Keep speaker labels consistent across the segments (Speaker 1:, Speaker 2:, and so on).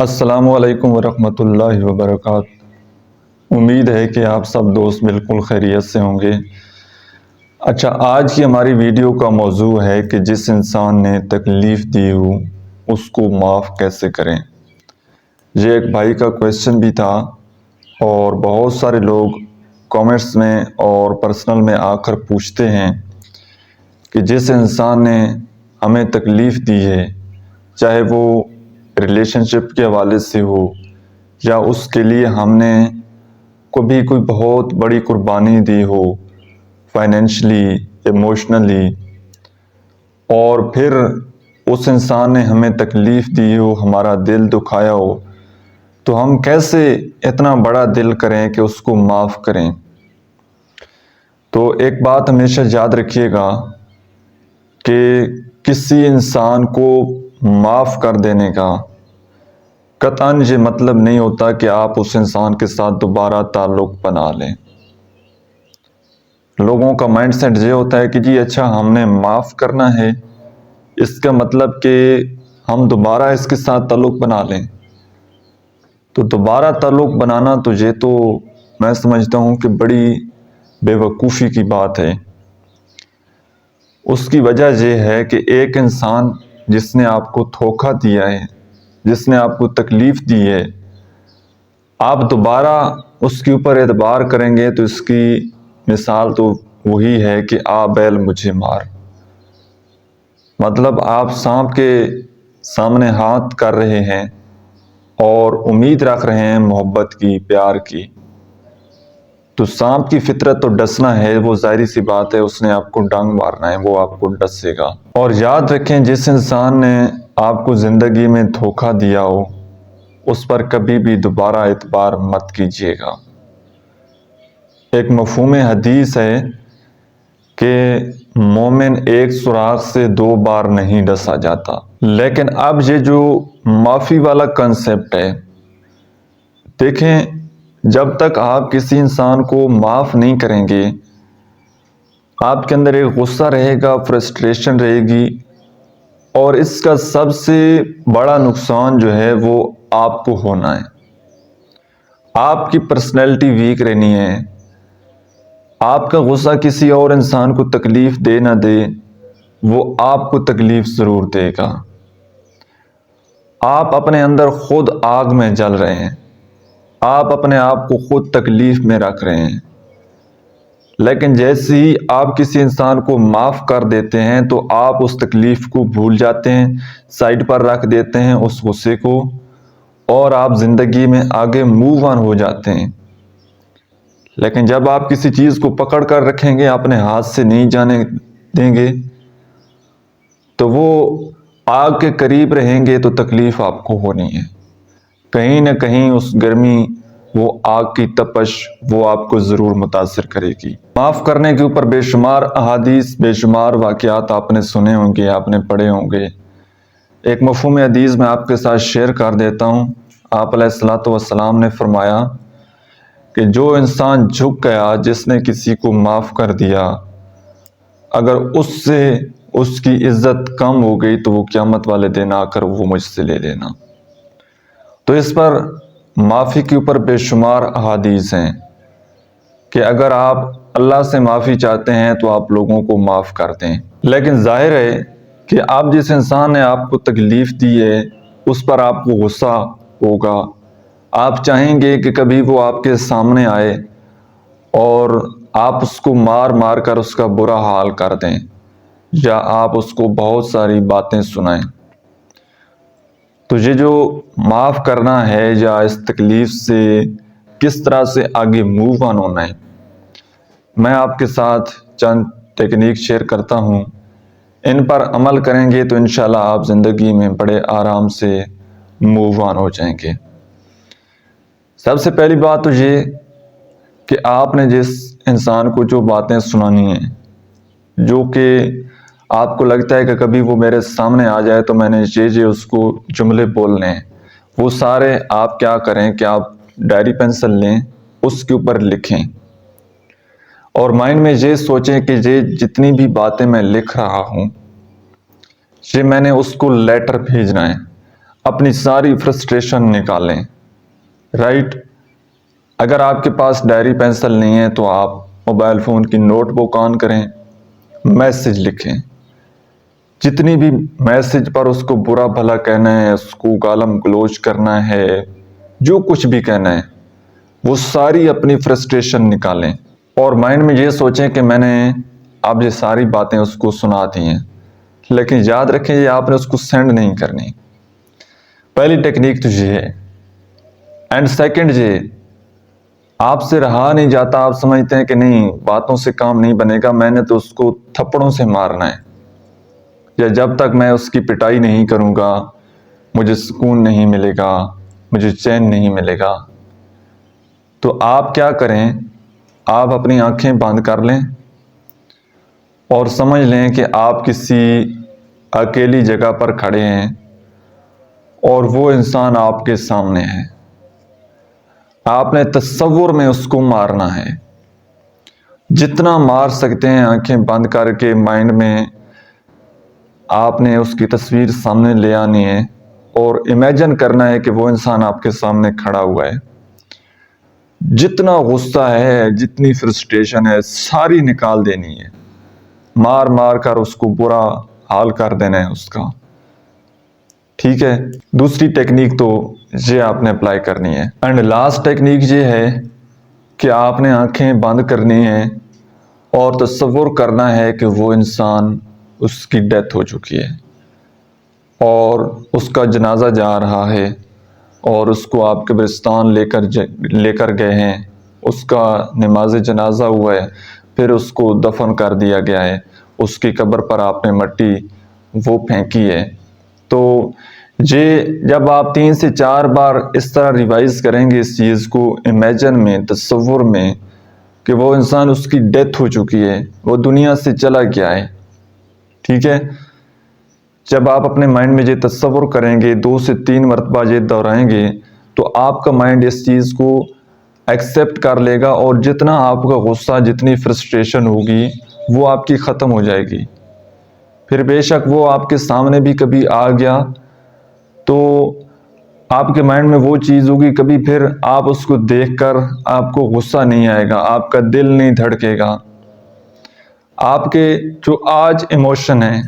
Speaker 1: السلام علیکم ورحمۃ اللہ وبرکاتہ۔ امید ہے کہ آپ سب دوست بالکل خیریت سے ہوں گے۔ اچھا، آج کی ہماری ویڈیو کا موضوع ہے کہ جس انسان نے تکلیف دی ہو اس کو معاف کیسے کریں۔ یہ ایک بھائی کا کویشچن بھی تھا اور بہت سارے لوگ کامنٹس میں اور پرسنل میں آ کر پوچھتے ہیں کہ جس انسان نے ہمیں تکلیف دی ہے، چاہے وہ ریلیشن شپ کے حوالے سے ہو یا اس کے لیے ہم نے کبھی کوئی بہت بڑی قربانی دی ہو، فائنینشلی، ایموشنلی، اور پھر اس انسان نے ہمیں تکلیف دی ہو، ہمارا دل دکھایا ہو، تو ہم کیسے اتنا بڑا دل کریں کہ اس کو معاف کریں۔ تو ایک بات ہمیشہ یاد رکھیے گا کہ کسی انسان کو معاف کر دینے کا قطعاً یہ مطلب نہیں ہوتا کہ آپ اس انسان کے ساتھ دوبارہ تعلق بنا لیں۔ لوگوں کا مائنڈ سیٹ یہ ہوتا ہے کہ جی اچھا ہم نے معاف کرنا ہے، اس کا مطلب کہ ہم دوبارہ اس کے ساتھ تعلق بنا لیں۔ تو دوبارہ تعلق بنانا تو یہ تو میں سمجھتا ہوں کہ بڑی بے وقوفی کی بات ہے۔ اس کی وجہ یہ ہے کہ ایک انسان جس نے آپ کو دھوکہ دیا ہے، جس نے آپ کو تکلیف دی ہے، آپ دوبارہ اس کے اوپر اعتبار کریں گے تو اس کی مثال تو وہی ہے کہ آ بیل مجھے مار۔ مطلب آپ سانپ کے سامنے ہاتھ کر رہے ہیں اور امید رکھ رہے ہیں محبت کی، پیار کی، تو سانپ کی فطرت تو ڈسنا ہے، وہ ظاہری سی بات ہے، اس نے آپ کو ڈنگ مارنا ہے، وہ آپ کو ڈسے گا۔ اور یاد رکھیں جس انسان نے آپ کو زندگی میں دھوکہ دیا ہو اس پر کبھی بھی دوبارہ اعتبار مت کیجیے گا۔ ایک مفہوم حدیث ہے کہ مومن ایک سوراخ سے 2 بار نہیں ڈسا جاتا، لیکن اب یہ جو معافی والا کنسیپٹ ہے، دیکھیں جب تک آپ کسی انسان کو معاف نہیں کریں گے، آپ کے اندر ایک غصہ رہے گا، فرسٹریشن رہے گی، اور اس کا سب سے بڑا نقصان جو ہے وہ آپ کو ہونا ہے۔ آپ کی پرسنالٹی ویک رہنی ہے۔ آپ کا غصہ کسی اور انسان کو تکلیف دے نہ دے، وہ آپ کو تکلیف ضرور دے گا۔ آپ اپنے اندر خود آگ میں جل رہے ہیں، آپ اپنے آپ کو خود تکلیف میں رکھ رہے ہیں، لیکن جیسے ہی آپ کسی انسان کو معاف کر دیتے ہیں تو آپ اس تکلیف کو بھول جاتے ہیں، سائڈ پر رکھ دیتے ہیں اس غصے کو، اور آپ زندگی میں آگے موو آن ہو جاتے ہیں۔ لیکن جب آپ کسی چیز کو پکڑ کر رکھیں گے، اپنے ہاتھ سے نہیں جانے دیں گے، تو وہ آگ کے قریب رہیں گے تو تکلیف آپ کو ہونی ہے۔ کہیں نہ کہیں اس گرمی، وہ آگ کی تپش، وہ آپ کو ضرور متاثر کرے گی۔ معاف کرنے کے اوپر بے شمار احادیث، بے شمار واقعات آپ نے سنے ہوں گے، آپ نے پڑھے ہوں گے۔ ایک مفہوم حدیث میں آپ کے ساتھ شیئر کر دیتا ہوں۔ آپ علیہ الصلوۃ والسلام نے فرمایا کہ جو انسان جھک گیا، جس نے کسی کو معاف کر دیا، اگر اس سے اس کی عزت کم ہو گئی تو وہ قیامت والے دن آ کر وہ مجھ سے لے لینا۔ تو اس پر معافی کے اوپر بے شمار احادیث ہیں کہ اگر آپ اللہ سے معافی چاہتے ہیں تو آپ لوگوں کو معاف کر دیں۔ لیکن ظاہر ہے کہ آپ جس انسان نے آپ کو تکلیف دی ہے اس پر آپ کو غصہ ہوگا، آپ چاہیں گے کہ کبھی وہ آپ کے سامنے آئے اور آپ اس کو مار مار کر اس کا برا حال کر دیں، یا آپ اس کو بہت ساری باتیں سنائیں۔ تو یہ جو معاف کرنا ہے یا اس تکلیف سے کس طرح سے آگے موو آن ہونا ہے، میں آپ کے ساتھ چند ٹیکنیک شیئر کرتا ہوں۔ ان پر عمل کریں گے تو انشاءاللہ آپ زندگی میں بڑے آرام سے موو آن ہو جائیں گے۔ سب سے پہلی بات تو یہ کہ آپ نے جس انسان کو جو باتیں سنانی ہیں، جو کہ آپ کو لگتا ہے کہ کبھی وہ میرے سامنے آ جائے تو میں نے یہ اس کو جملے بولنے ہیں، وہ سارے آپ کیا کریں کہ آپ ڈائری پینسل لیں، اس کے اوپر لکھیں، اور مائنڈ میں یہ سوچیں کہ یہ جتنی بھی باتیں میں لکھ رہا ہوں، یہ میں نے اس کو لیٹر بھیجنا ہے۔ اپنی ساری فرسٹریشن نکالیں، رائٹ؟ اگر آپ کے پاس ڈائری پینسل نہیں ہے تو آپ موبائل فون کی نوٹ بک آن کریں، میسج لکھیں، جتنی بھی میسج پر اس کو برا بھلا کہنا ہے، اس کو گالم گلوچ کرنا ہے، جو کچھ بھی کہنا ہے وہ ساری اپنی فرسٹریشن نکالیں، اور مائنڈ میں یہ سوچیں کہ میں نے اب یہ ساری باتیں اس کو سنا دی ہیں، لیکن یاد رکھیں یہ آپ نے اس کو سینڈ نہیں کرنی۔ پہلی ٹیکنیک تو یہ ہے، اینڈ سیکنڈ یہ، آپ سے رہا نہیں جاتا، آپ سمجھتے ہیں کہ نہیں باتوں سے کام نہیں بنے گا، میں نے تو اس کو تھپڑوں سے مارنا ہے، یا جب تک میں اس کی پٹائی نہیں کروں گا مجھے سکون نہیں ملے گا، مجھے چین نہیں ملے گا۔ تو آپ کیا کریں، آپ اپنی آنکھیں بند کر لیں اور سمجھ لیں کہ آپ کسی اکیلی جگہ پر کھڑے ہیں اور وہ انسان آپ کے سامنے ہے، آپ نے تصور میں اس کو مارنا ہے، جتنا مار سکتے ہیں آنکھیں بند کر کے مائنڈ میں آپ نے اس کی تصویر سامنے لے آنی ہے اور امیجن کرنا ہے کہ وہ انسان آپ کے سامنے کھڑا ہوا ہے، جتنا غصہ ہے، جتنی فرسٹریشن ہے ساری نکال دینی ہے، مار مار کر اس کو برا حال کر دینا ہے اس کا، ٹھیک ہے؟ دوسری ٹیکنیک تو یہ آپ نے اپلائی کرنی ہے، اینڈ لاسٹ ٹیکنیک یہ ہے کہ آپ نے آنکھیں بند کرنی ہے اور تصور کرنا ہے کہ وہ انسان اس کی ڈیتھ ہو چکی ہے اور اس کا جنازہ جا رہا ہے اور اس کو آپ قبرستان لے کر گئے ہیں، اس کا نماز جنازہ ہوا ہے، پھر اس کو دفن کر دیا گیا ہے، اس کی قبر پر آپ نے مٹی وہ پھینکی ہے۔ تو جب آپ 3 سے 4 بار اس طرح ریوائز کریں گے اس چیز کو امیجن میں، تصور میں، کہ وہ انسان اس کی ڈیتھ ہو چکی ہے، وہ دنیا سے چلا گیا ہے، ٹھیک ہے؟ جب آپ اپنے مائنڈ میں یہ تصور کریں گے، 2 سے 3 مرتبہ یہ دہرائیں گے، تو آپ کا مائنڈ اس چیز کو ایکسیپٹ کر لے گا اور جتنا آپ کا غصہ، جتنی فرسٹریشن ہوگی وہ آپ کی ختم ہو جائے گی۔ پھر بے شک وہ آپ کے سامنے بھی کبھی آ گیا تو آپ کے مائنڈ میں وہ چیز ہوگی، کبھی پھر آپ اس کو دیکھ کر آپ کو غصہ نہیں آئے گا، آپ کا دل نہیں دھڑکے گا، آپ کے جو آج ایموشن ہے،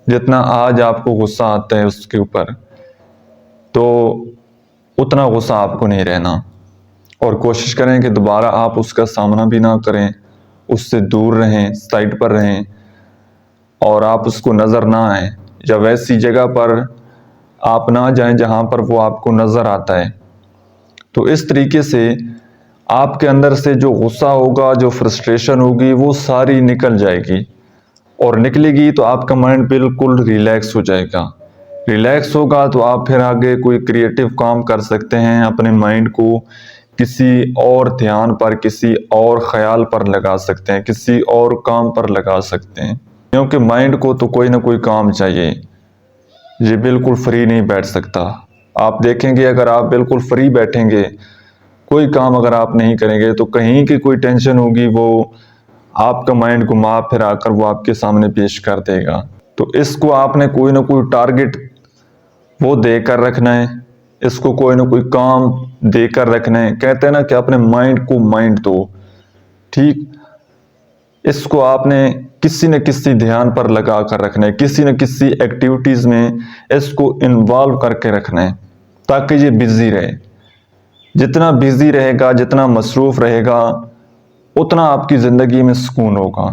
Speaker 1: جتنا آج آپ کو غصہ آتا ہے اس کے اوپر، تو اتنا غصہ آپ کو نہیں رہنا، اور کوشش کریں کہ دوبارہ آپ اس کا سامنا بھی نہ کریں، اس سے دور رہیں، سائڈ پر رہیں، اور آپ اس کو نظر نہ آئیں، یا ویسی جگہ پر آپ نہ جائیں جہاں پر وہ آپ کو نظر آتا ہے۔ تو اس طریقے سے آپ کے اندر سے جو غصہ ہوگا، جو فرسٹریشن ہوگی، وہ ساری نکل جائے گی، اور نکلے گی تو آپ کا مائنڈ بالکل ریلیکس ہو جائے گا۔ ریلیکس ہوگا تو آپ پھر آگے کوئی کریٹیو کام کر سکتے ہیں، اپنے مائنڈ کو کسی اور دھیان پر، کسی اور خیال پر لگا سکتے ہیں، کسی اور کام پر لگا سکتے ہیں، کیونکہ مائنڈ کو تو کوئی نہ کوئی کام چاہیے، یہ بالکل فری نہیں بیٹھ سکتا۔ آپ دیکھیں گے اگر آپ بالکل فری بیٹھیں گے، کوئی کام اگر آپ نہیں کریں گے، تو کہیں کی کوئی ٹینشن ہوگی، وہ آپ کا مائنڈ گھما پھرا کر وہ آپ کے سامنے پیش کر دے گا۔ تو اس کو آپ نے کوئی نہ کوئی ٹارگٹ وہ دے کر رکھنا ہے، اس کو کوئی نہ کوئی کام دے کر رکھنا ہے۔ کہتے ہیں نا کہ اپنے مائنڈ کو مائنڈ دو، ٹھیک؟ اس کو آپ نے کسی نہ کسی دھیان پر لگا کر رکھنا ہے، کسی نہ کسی ایکٹیویٹیز میں اس کو انوالو کر کے رکھنا ہے، تاکہ یہ بزی رہے۔ جتنا بزی رہے گا، جتنا مصروف رہے گا، اتنا آپ کی زندگی میں سکون ہوگا۔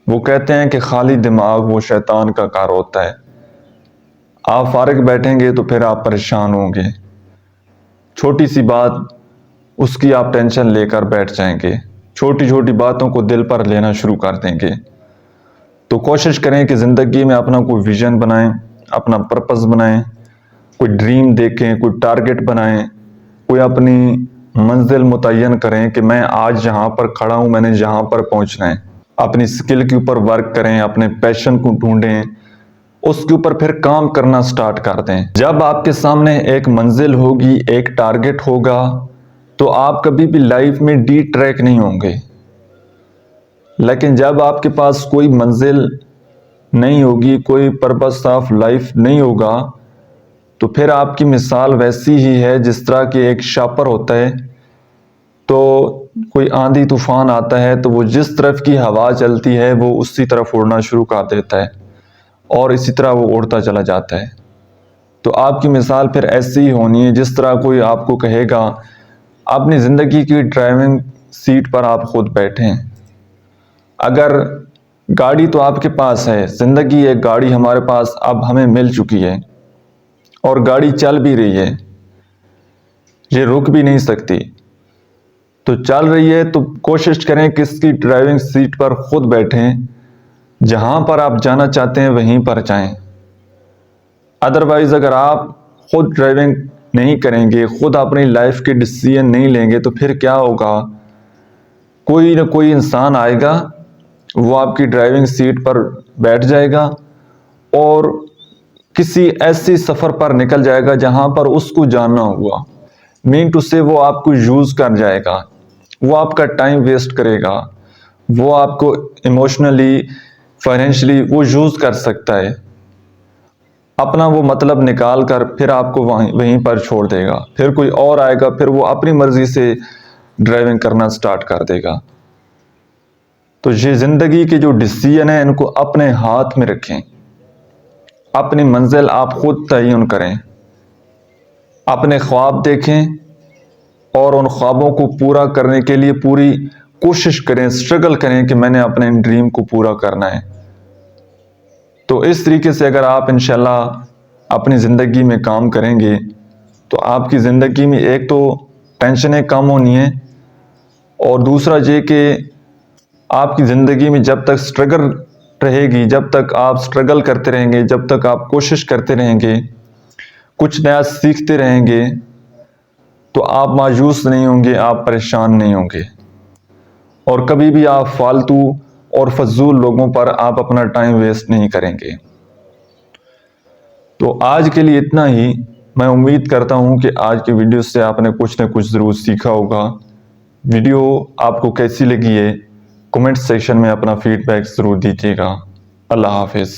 Speaker 1: وہ کہتے ہیں کہ خالی دماغ وہ شیطان کا کار ہوتا ہے۔ آپ فارغ بیٹھیں گے تو پھر آپ پریشان ہوں گے، چھوٹی سی بات اس کی آپ ٹینشن لے کر بیٹھ جائیں گے، چھوٹی چھوٹی باتوں کو دل پر لینا شروع کر دیں گے۔ تو کوشش کریں کہ زندگی میں اپنا کوئی ویژن بنائیں، اپنا پرپس بنائیں، کوئی ڈریم دیکھیں، کوئی ٹارگٹ بنائیں، کوئی اپنی منزل متعین کریں کہ میں آج جہاں پر کھڑا ہوں میں نے جہاں پر پہنچنا ہے۔ اپنی سکل کے اوپر ورک کریں، اپنے پیشن کو ڈھونڈیں، اس کے اوپر پھر کام کرنا سٹارٹ کر دیں۔ جب آپ کے سامنے ایک منزل ہوگی، ایک ٹارگٹ ہوگا، تو آپ کبھی بھی لائف میں ڈی ٹریک نہیں ہوں گے۔ لیکن جب آپ کے پاس کوئی منزل نہیں ہوگی، کوئی پرپس آف لائف نہیں ہوگا، تو پھر آپ کی مثال ویسی ہی ہے جس طرح کہ ایک شاپر ہوتا ہے، تو کوئی آندھی طوفان آتا ہے تو وہ جس طرف کی ہوا چلتی ہے وہ اسی طرف اڑنا شروع کر دیتا ہے اور اسی طرح وہ اڑتا چلا جاتا ہے۔ تو آپ کی مثال پھر ایسی ہی ہونی ہے جس طرح کوئی آپ کو کہے گا اپنی زندگی کی ڈرائیونگ سیٹ پر آپ خود بیٹھیں۔ اگر گاڑی تو آپ کے پاس ہے، زندگی ایک گاڑی ہمارے پاس اب ہمیں مل چکی ہے اور گاڑی چل بھی رہی ہے، یہ رک بھی نہیں سکتی، تو چل رہی ہے تو کوشش کریں کہ اس کی ڈرائیونگ سیٹ پر خود بیٹھیں، جہاں پر آپ جانا چاہتے ہیں وہیں پر جائیں۔ ادروائز اگر آپ خود ڈرائیونگ نہیں کریں گے، خود اپنی لائف کے ڈیسیژن نہیں لیں گے تو پھر کیا ہوگا؟ کوئی نہ کوئی انسان آئے گا، وہ آپ کی ڈرائیونگ سیٹ پر بیٹھ جائے گا اور کسی ایسی سفر پر نکل جائے گا جہاں پر اس کو جانا ہوا، مین ٹو سے وہ آپ کو یوز کر جائے گا، وہ آپ کا ٹائم ویسٹ کرے گا، وہ آپ کو ایموشنلی فائنینشلی وہ یوز کر سکتا ہے، اپنا وہ مطلب نکال کر پھر آپ کو وہیں پر چھوڑ دے گا، پھر کوئی اور آئے گا، پھر وہ اپنی مرضی سے ڈرائیونگ کرنا سٹارٹ کر دے گا۔ تو یہ زندگی کے جو ڈیسیژن ہیں ان کو اپنے ہاتھ میں رکھیں، اپنی منزل آپ خود تعین کریں، اپنے خواب دیکھیں اور ان خوابوں کو پورا کرنے کے لیے پوری کوشش کریں، اسٹرگل کریں کہ میں نے اپنے ڈریم کو پورا کرنا ہے۔ تو اس طریقے سے اگر آپ انشاءاللہ اپنی زندگی میں کام کریں گے تو آپ کی زندگی میں ایک تو ٹینشنیں کم ہونی ہیں، اور دوسرا یہ کہ آپ کی زندگی میں جب تک سٹرگل رہے گی، جب تک آپ سٹرگل کرتے رہیں گے، جب تک آپ کوشش کرتے رہیں گے، کچھ نیا سیکھتے رہیں گے، تو آپ مایوس نہیں ہوں گے، آپ پریشان نہیں ہوں گے، اور کبھی بھی آپ فالتو اور فضول لوگوں پر آپ اپنا ٹائم ویسٹ نہیں کریں گے۔ تو آج کے لیے اتنا ہی۔ میں امید کرتا ہوں کہ آج کی ویڈیو سے آپ نے کچھ نہ کچھ ضرور سیکھا ہوگا۔ ویڈیو آپ کو کیسی لگی ہے کمنٹ سیکشن میں اپنا فیڈ بیک ضرور دیجیے گا۔ اللہ حافظ۔